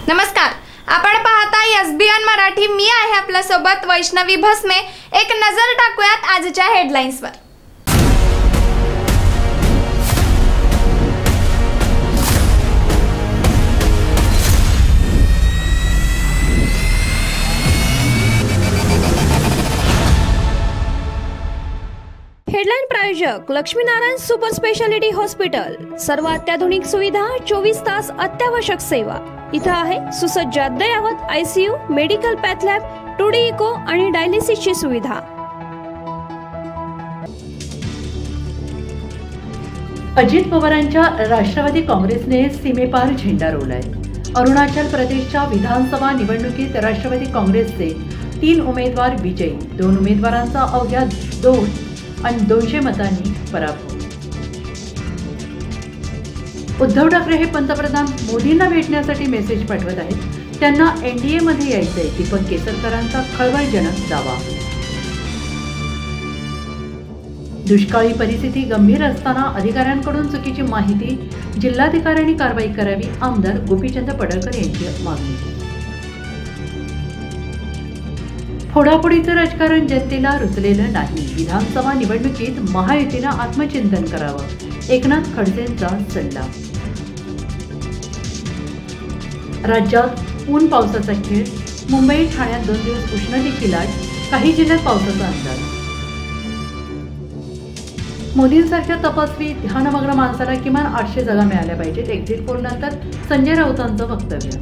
नमस्कार, आपण पाहता SBN मराठी। मी आहे आपल्या सोबत वैष्णवी भस्मे। एक नजर टाकूयात आजच्या हेडलाईन्सवर। हेडलाइन प्रायोजक लक्ष्मीनारायण सुपर स्पेशालिटी हॉस्पिटल। सर्व अत्याधुनिक सुविधा, 24 तास अत्यावश्यक सेवा। इथं आहे सुसज्ज अद्ययावत ICU, medical path lab, 2D echo आणि डायलिसिसची सुविधा। अजित पवारांच्या राष्ट्रवादी काँग्रेसने सीमेपार झेंडा रोवलाय। अरुणाचल प्रदेशच्या विधानसभा निवडणुकीत राष्ट्रवादी काँग्रेसचे 3 उमेदवार विजयी, 2 उमेदवारांचा अवघ्या 200 मतांनी पराभव। उद्धव ठाकरे हे पंतप्रधान मोदींना भेटण्यासाठी मेसेज पाठवत आहेत। त्यांना NDA मध्ये यायचंय, दीपक केसरकरांचा खळबळजनक दावा। दुष्काळी परिस्थिती गंभीर असताना अधिकाऱ्यांकडून चुकीची माहिती, जिल्हाधिकाऱ्यांनी कारवाई करावी, आमदार गोपीचंद पडळकर यांची मागणी। फोडाफोडीचं राजकारण जनतेला रुचलेलं नाही, विधानसभा निवडणुकीत महायुतीनं आत्मचिंतन करावं, एकनाथ खडसेंचा सल्ला। राज्यात ऊन पावसाचा खेळ, मुंबई ठाण्यात 2 दिवस उष्णतेची लाट, काही जिल्ह्यात पावसाचा अंदाज। मोदींसारख्या तपस्वी ध्यानमग्न माणसाला किमान 800 जागा मिळाल्या पाहिजेत, एक्झिट पोल नंतर संजय राऊतांचं वक्तव्य।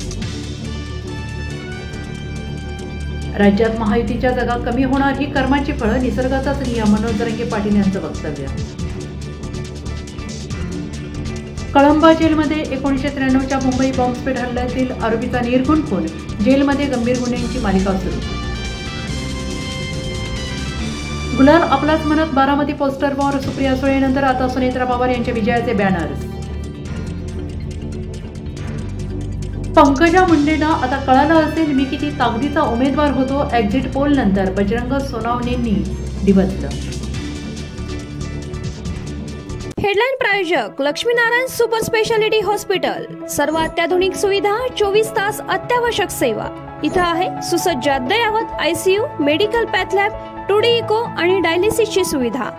राज्यात महायुतीच्या जागा कमी होणार ही कर्माची फळं, निसर्गाचाच नियम, मनोज जरांगे पाटील यांचं वक्तव्य। कळंबा जेलमध्ये 1993च्या मुंबई बॉम्बस्फोट हल्ल्यातील आरोपीचा निर्घुण खून, जेलमध्ये गंभीर गुन्ह्यांची मालिका सुरू। गुलाल आपलाच म्हणत बारामती पोस्टर वॉर, सुप्रिया सुळेनंतर आता सुनेत्रा पवार यांच्या विजयाचे बॅनर्स। पंकजा मुंडेंना आता कळालं असेल मी किती ताकदीचा उमेदवार होतो, एक्झिट पोल नंतर बजरंग सोनवणेंनी डिवचलं। हेडलाइन प्रायोजक लक्ष्मीनारायण सुपर स्पेशालिटी हॉस्पिटल। सर्व अत्याधुनिक सुविधा, 24 तास अत्यावश्यक सेवा। इथं आहे सुसज्ज अद्ययावत ICU, medical path lab, 2D echo आणि डायलिसिसची सुविधा।